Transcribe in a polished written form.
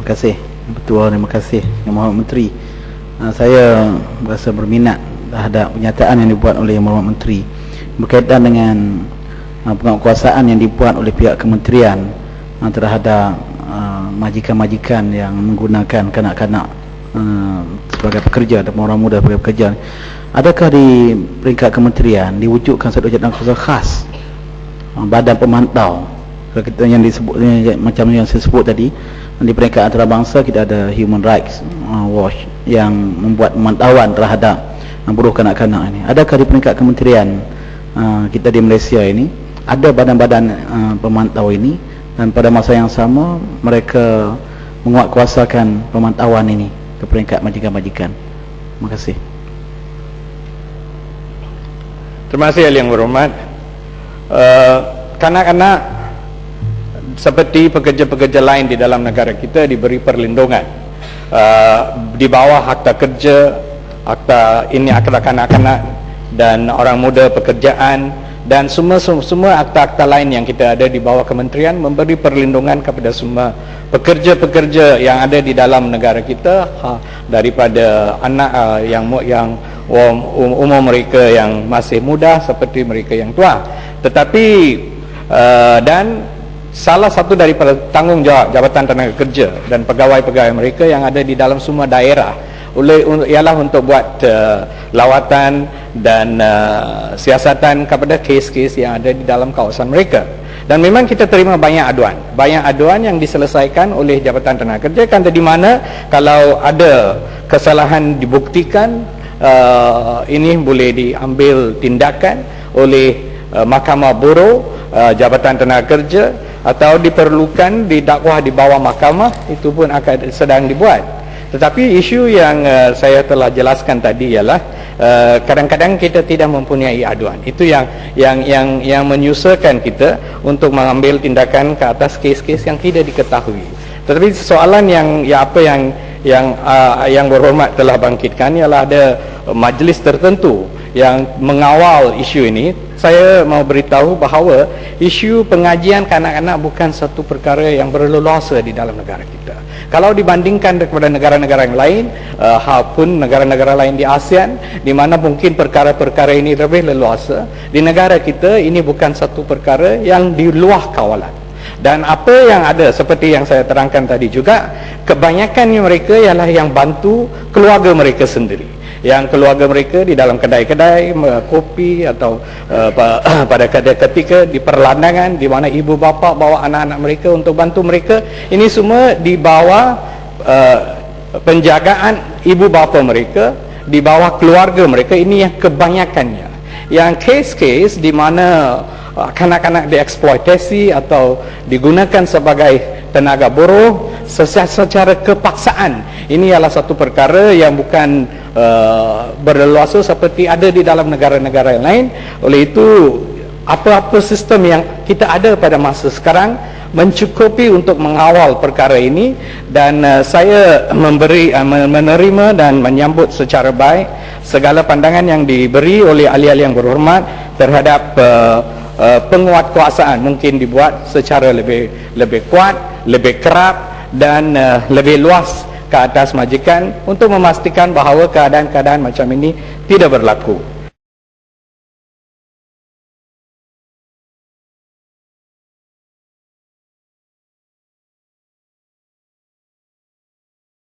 kasih Ketua, terima kasih Yang Mohd Menteri. Saya berasa berminat terhadap pernyataan yang dibuat oleh Yang Mohd Menteri berkaitan dengan penguatkuasaan yang dibuat oleh pihak kementerian terhadap majikan-majikan yang menggunakan kanak-kanak sebagai pekerja atau orang muda sebagai pekerja. Adakah di peringkat kementerian diwujudkan satu jabatan khusus khas, badan pemantau? Kalau kita yang disebut macam yang saya sebut tadi, di peringkat antarabangsa kita ada Human Rights Watch yang membuat pemantauan terhadap buruh kanak-kanak ini. Adakah di peringkat kementerian kita di Malaysia ini ada badan-badan pemantau ini, dan pada masa yang sama mereka menguatkuasakan pemantauan ini ke peringkat majikan-majikan? Terima kasih. Terima kasih Yang Berhormat. Kanak-kanak seperti pekerja-pekerja lain di dalam negara kita diberi perlindungan di bawah Akta Kerja, Akta kanak-kanak dan orang muda pekerjaan, dan semua akta-akta lain yang kita ada di bawah kementerian memberi perlindungan kepada semua pekerja-pekerja yang ada di dalam negara kita, daripada anak yang umur mereka yang masih muda seperti mereka yang tua. Tetapi dan salah satu daripada tanggungjawab Jabatan Tenaga Kerja dan pegawai-pegawai mereka yang ada di dalam semua daerah ialah untuk buat lawatan dan siasatan kepada kes-kes yang ada di dalam kawasan mereka. Dan memang kita terima banyak aduan yang diselesaikan oleh Jabatan Tenaga Kerja, kan, di mana kalau ada kesalahan dibuktikan, ini boleh diambil tindakan oleh Mahkamah Buruh, Jabatan Tenaga Kerja, atau diperlukan didakwah di bawah mahkamah, itu pun akan sedang dibuat. Tetapi isu yang saya telah jelaskan tadi ialah kadang-kadang kita tidak mempunyai aduan. Itu yang menyusahkan kita untuk mengambil tindakan ke atas kes-kes yang tidak diketahui. Tetapi soalan yang berhormat telah bangkitkan ialah ada majlis tertentu yang mengawal isu ini. Saya mau beritahu bahawa isu pengajian kanak-kanak bukan satu perkara yang berleluasa di dalam negara kita. Kalau dibandingkan kepada negara-negara yang lain, pun negara-negara lain di ASEAN, di mana mungkin perkara-perkara ini lebih leluasa, di negara kita ini bukan satu perkara yang di luar kawalan. Dan apa yang ada seperti yang saya terangkan tadi juga, kebanyakannya mereka ialah yang bantu keluarga mereka sendiri. Yang keluarga mereka di dalam kedai-kedai kopi atau pada ketika di perlandangan di mana ibu bapa bawa anak-anak mereka untuk bantu mereka, ini semua di bawah penjagaan ibu bapa mereka, di bawah keluarga mereka. Ini yang kebanyakannya. Yang kes-kes di mana kanak-kanak dieksploitasi atau digunakan sebagai tenaga buruh secara kepaksaan, ini adalah satu perkara yang bukan berleluasa seperti ada di dalam negara-negara yang lain. Oleh itu, apa-apa sistem yang kita ada pada masa sekarang mencukupi untuk mengawal perkara ini, dan saya menerima dan menyambut secara baik segala pandangan yang diberi oleh ahli-ahli yang berhormat terhadap penguatkuasaan. Mungkin dibuat secara lebih kuat, lebih kerap dan lebih luas ke atas majikan untuk memastikan bahawa keadaan-keadaan macam ini tidak berlaku.